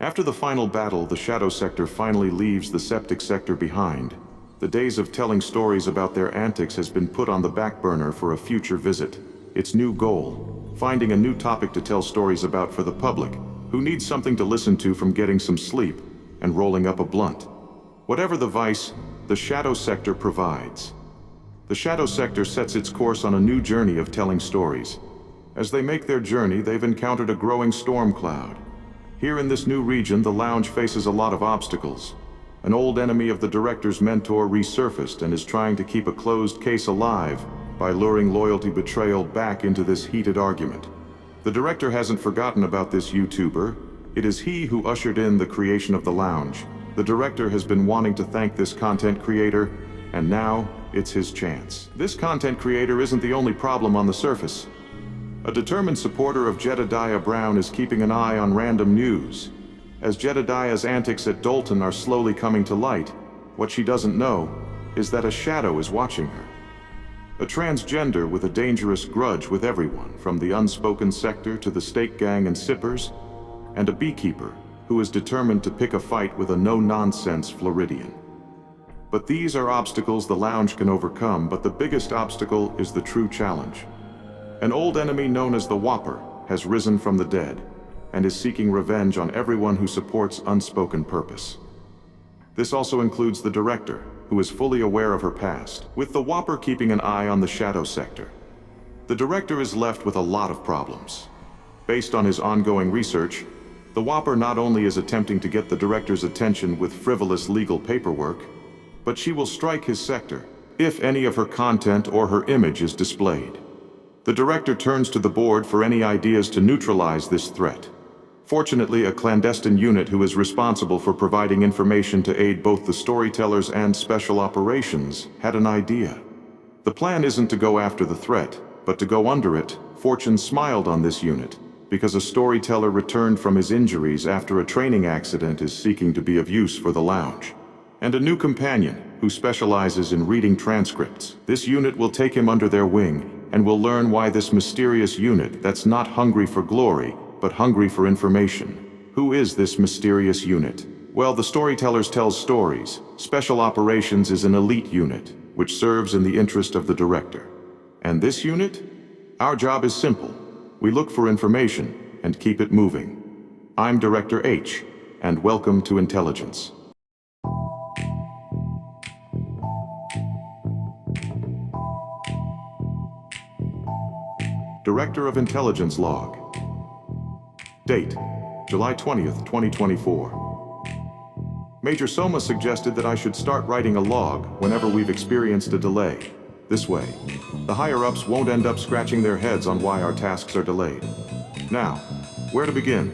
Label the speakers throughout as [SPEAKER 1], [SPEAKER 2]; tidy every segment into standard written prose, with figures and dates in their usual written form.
[SPEAKER 1] After the final battle, the Shadow Sector finally leaves the Septic Sector behind. The days of telling stories about their antics has been put on the back burner for a future visit. Its new goal: finding a new topic to tell stories about for the public, who needs something to listen to from getting some sleep and rolling up a blunt. Whatever the vice, the Shadow Sector provides. The Shadow Sector sets its course on a new journey of telling stories. As they make their journey, they've encountered a growing storm cloud. Here in this new region, the lounge faces a lot of obstacles. An old enemy of the director's mentor resurfaced and is trying to keep a closed case alive by luring loyalty betrayal back into this heated argument. The director hasn't forgotten about this YouTuber. It is he who ushered in the creation of the lounge. The director has been wanting to thank this content creator, and now it's his chance. This content creator isn't the only problem on the surface. A determined supporter of Jedediah Brown is keeping an eye on random news. As Jedediah's antics at Dalton are slowly coming to light, what she doesn't know is that a shadow is watching her. A transgender with a dangerous grudge with everyone, from the unspoken sector to the stake gang and sippers, and a beekeeper who is determined to pick a fight with a no-nonsense Floridian. But these are obstacles the lounge can overcome, but the biggest obstacle is the true challenge. An old enemy known as the Whopper has risen from the dead and is seeking revenge on everyone who supports unspoken purpose. This also includes the director, who is fully aware of her past, with the Whopper keeping an eye on the Shadow Sector. The director is left with a lot of problems. Based on his ongoing research, the Whopper not only is attempting to get the director's attention with frivolous legal paperwork, but she will strike his sector if any of her content or her image is displayed. The director turns to the board for any ideas to neutralize this threat. Fortunately, a clandestine unit who is responsible for providing information to aid both the storytellers and special operations had an idea. The plan isn't to go after the threat, but to go under it. Fortune smiled on this unit, because a storyteller returned from his injuries after a training accident is seeking to be of use for the lounge. And a new companion, who specializes in reading transcripts. This unit will take him under their wing, and will learn why this mysterious unit that's not hungry for glory, but hungry for information. Who is this mysterious unit? Well, the storytellers tell stories. Special Operations is an elite unit, which serves in the interest of the director. And this unit? Our job is simple. We look for information and keep it moving. I'm Director H, and welcome to Intelligence. Director of Intelligence Log. Date: July 20th, 2024. Major Soma suggested that I should start writing a log whenever we've experienced a delay. This way, the higher-ups won't end up scratching their heads on why our tasks are delayed. Now, where to begin?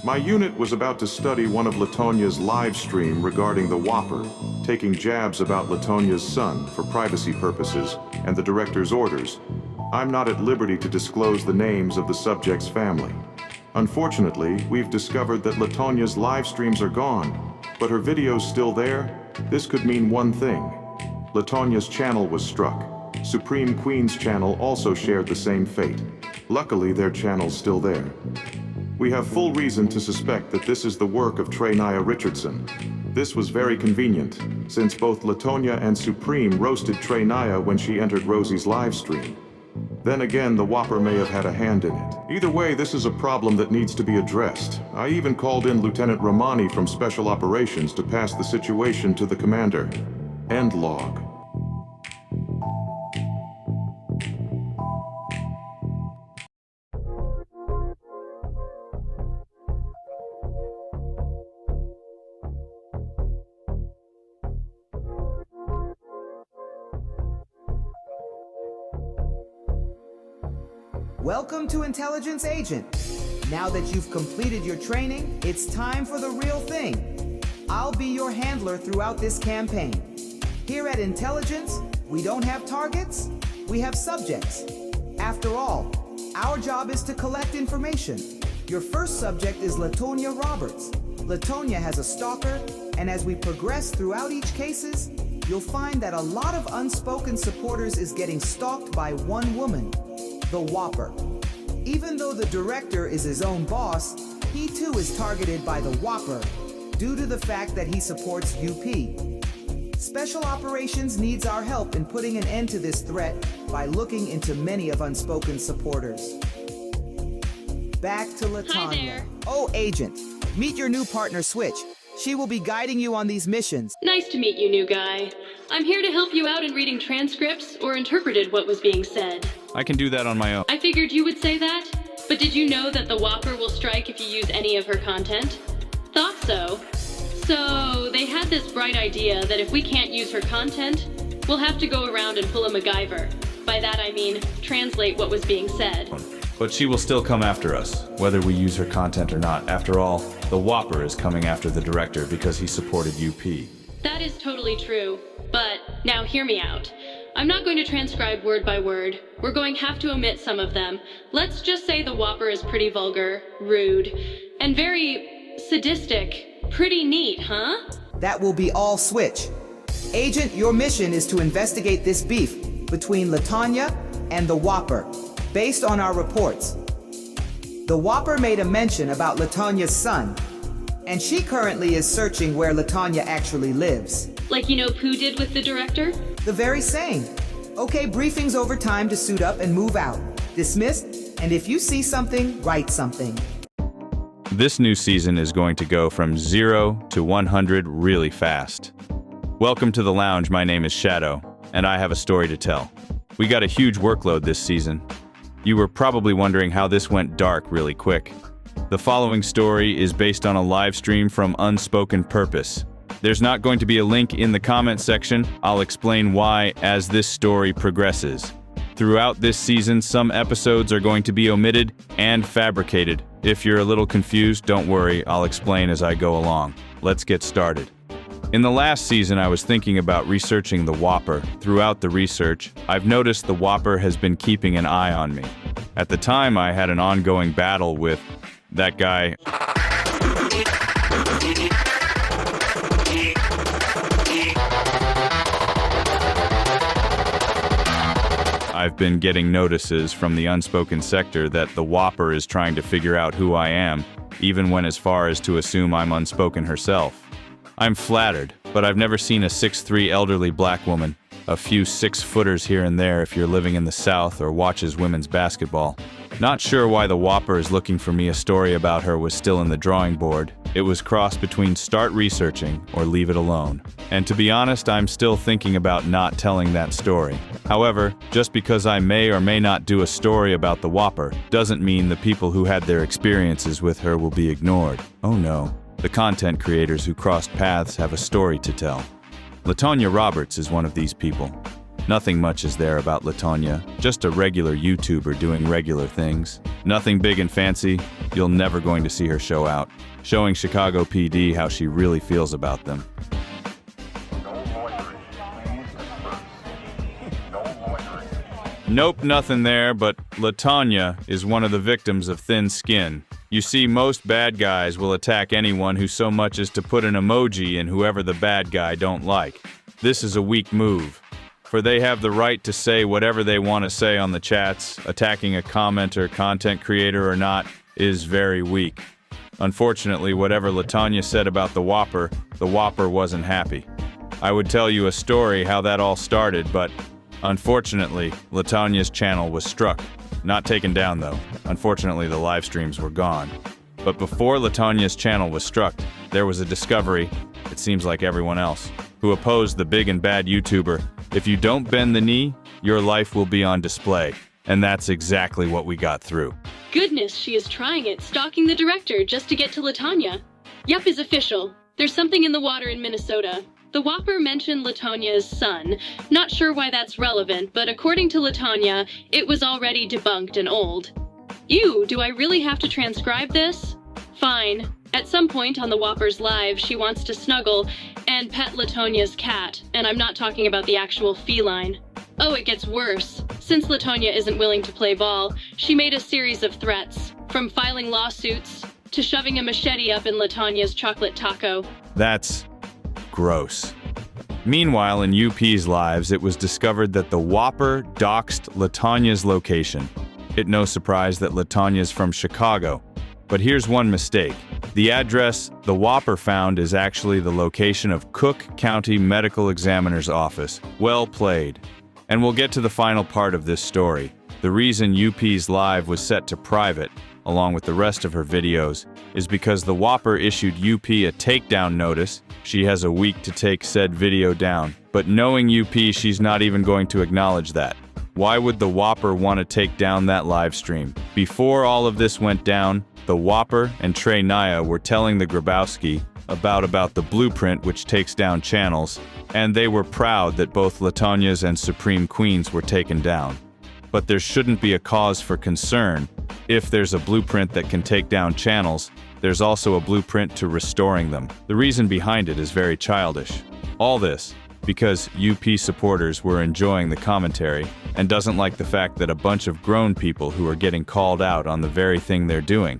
[SPEAKER 1] My unit was about to study one of Latonia's live stream regarding the Whopper, taking jabs about Latonia's son for privacy purposes and the director's orders. I'm not at liberty to disclose the names of the subject's family. Unfortunately, we've discovered that Latonia's live streams are gone, but her video's still there. This could mean one thing. Latonia's channel was struck. Supreme Queen's channel also shared the same fate. Luckily, their channel's still there. We have full reason to suspect that this is the work of Traynaya Richardson. This was very convenient, since both Latonia and Supreme roasted Traynaya when she entered Rosie's live stream. Then again, the Whopper may have had a hand in it. Either way, this is a problem that needs to be addressed. I even called in Lieutenant Ramani from Special Operations to pass the situation to the commander. End log.
[SPEAKER 2] Welcome to Intelligence Agent. Now that you've completed your training, it's time for the real thing. I'll be your handler throughout this campaign. Here at Intelligence, we don't have targets, we have subjects. After all, our job is to collect information. Your first subject is Latonia Roberts. Latonia has a stalker, and as we progress throughout each cases, you'll find that a lot of unspoken supporters is getting stalked by one woman, the Whopper. Even though the director is his own boss, He too is targeted by the Whopper due to the fact that he supports UP. Special Operations needs our help in putting an end to this threat by looking into many of Unspoken's supporters. Back to Latanya.
[SPEAKER 3] Hi there.
[SPEAKER 2] Oh, Agent, meet your new partner, Switch. She will be guiding you on these missions.
[SPEAKER 3] Nice to meet you, new guy. I'm here to help you out in reading transcripts or interpreted what was being said.
[SPEAKER 4] I can do that on my own.
[SPEAKER 3] I figured you would say that, but did you know that the Whopper will strike if you use any of her content? Thought so. So, they had this bright idea that if we can't use her content, we'll have to go around and pull a MacGyver. By that I mean, translate what was being said.
[SPEAKER 4] But she will still come after us, whether we use her content or not. After all, the Whopper is coming after the director because he supported UP.
[SPEAKER 3] That is totally true, but now hear me out. I'm not going to transcribe word by word. We're going to have to omit some of them. Let's just say the Whopper is pretty vulgar, rude, and very sadistic. Pretty neat, huh?
[SPEAKER 2] That will be all, Switch. Agent, your mission is to investigate this beef between Latanya and the Whopper, based on our reports. The Whopper made a mention about Latanya's son, and she currently is searching where Latanya actually lives.
[SPEAKER 3] Like you know Pooh did with the director?
[SPEAKER 2] The very same. Okay, briefing's over, time to suit up and move out. Dismissed, and if you see something, write something.
[SPEAKER 4] This new season is going to go from 0 to 100 really fast. Welcome to the lounge, my name is Shadow, and I have a story to tell. We got a huge workload this season. You were probably wondering how this went dark really quick. The following story is based on a live stream from Unspoken Purpose. There's not going to be a link in the comment section. I'll explain why as this story progresses. Throughout this season, some episodes are going to be omitted and fabricated. If you're a little confused, don't worry, I'll explain as I go along. Let's get started. In the last season, I was thinking about researching the Whopper. Throughout the research, I've noticed the Whopper has been keeping an eye on me. At the time, I had an ongoing battle with that guy. I've been getting notices from the Unspoken sector that the Whopper is trying to figure out who I am, even went as far as to assume I'm Unspoken herself. I'm flattered, but I've never seen a 6'3" elderly black woman, a few 6-footers here and there if you're living in the South or watches women's basketball. Not sure why the Whopper is looking for me. A story about her was still in the drawing board. It was crossed between start researching or leave it alone. And to be honest, I'm still thinking about not telling that story. However, just because I may or may not do a story about the Whopper doesn't mean the people who had their experiences with her will be ignored. Oh no. The content creators who crossed paths have a story to tell. Latanya Roberts is one of these people. Nothing much is there about Latanya, just a regular YouTuber doing regular things. Nothing big and fancy, you're never going to see her show out, showing Chicago PD how she really feels about them. Nope, nothing there, but Latanya is one of the victims of thin skin. You see, most bad guys will attack anyone who so much as to put an emoji in whoever the bad guy don't like. This is a weak move, for they have the right to say whatever they want to say on the chats. Attacking a commenter, content creator or not, is very weak. Unfortunately, whatever Latanya said about the Whopper wasn't happy. I would tell you a story how that all started, but unfortunately, Latanya's channel was struck. Not taken down though. Unfortunately, the live streams were gone. But before Latanya's channel was struck, there was a discovery, it seems like everyone else, who opposed the big and bad YouTuber. If you don't bend the knee, your life will be on display. And that's exactly what we got through.
[SPEAKER 3] Goodness, she is trying it, stalking the director just to get to Latanya. Yup is official. There's something in the water in Minnesota. The Whopper mentioned Latanya's son. Not sure why that's relevant, but according to Latanya, it was already debunked and old. Ew, do I really have to transcribe this? Fine. At some point on the Whopper's live, she wants to snuggle and pet Latanya's cat, and I'm not talking about the actual feline. Oh, it gets worse. Since Latanya isn't willing to play ball, she made a series of threats, from filing lawsuits to shoving a machete up in Latanya's chocolate taco.
[SPEAKER 4] That's gross. Meanwhile, in UP's lives, it was discovered that the Whopper doxed Latanya's location. It no surprise that Latanya's from Chicago. But here's one mistake. The address the Whopper found is actually the location of Cook County Medical Examiner's office. Well played. And we'll get to the final part of this story. The reason UP's live was set to private, along with the rest of her videos, is because the Whopper issued UP a takedown notice. She has a week to take said video down. But knowing UP, she's not even going to acknowledge that. Why would the Whopper want to take down that live stream? Before all of this went down, the Whopper and Trey Naya were telling the Grabowski about the blueprint which takes down channels, and they were proud that both Latonya's and Supreme Queen's were taken down. But there shouldn't be a cause for concern. If there's a blueprint that can take down channels, there's also a blueprint to restoring them. The reason behind it is very childish. All this because UP supporters were enjoying the commentary and doesn't like the fact that a bunch of grown people who are getting called out on the very thing they're doing.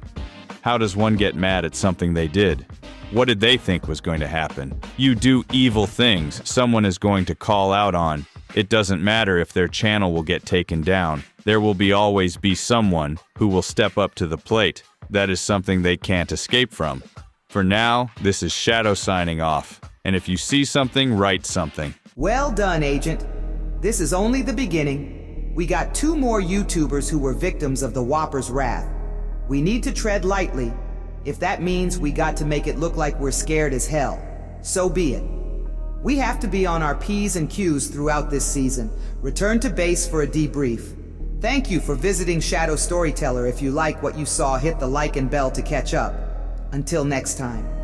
[SPEAKER 4] How does one get mad at something they did? What did they think was going to happen? You do evil things, someone is going to call out on. It doesn't matter if their channel will get taken down. There will always be someone who will step up to the plate. That is something they can't escape from. For now, this is Shadow signing off. And if you see something, write something.
[SPEAKER 2] Well done, Agent. This is only the beginning. We got 2 more YouTubers who were victims of the Whopper's wrath. We need to tread lightly. If that means we got to make it look like we're scared as hell, so be it. We have to be on our P's and Q's throughout this season. Return to base for a debrief. Thank you for visiting Shadow Storyteller. If you like what you saw, hit the like and bell to catch up. Until next time.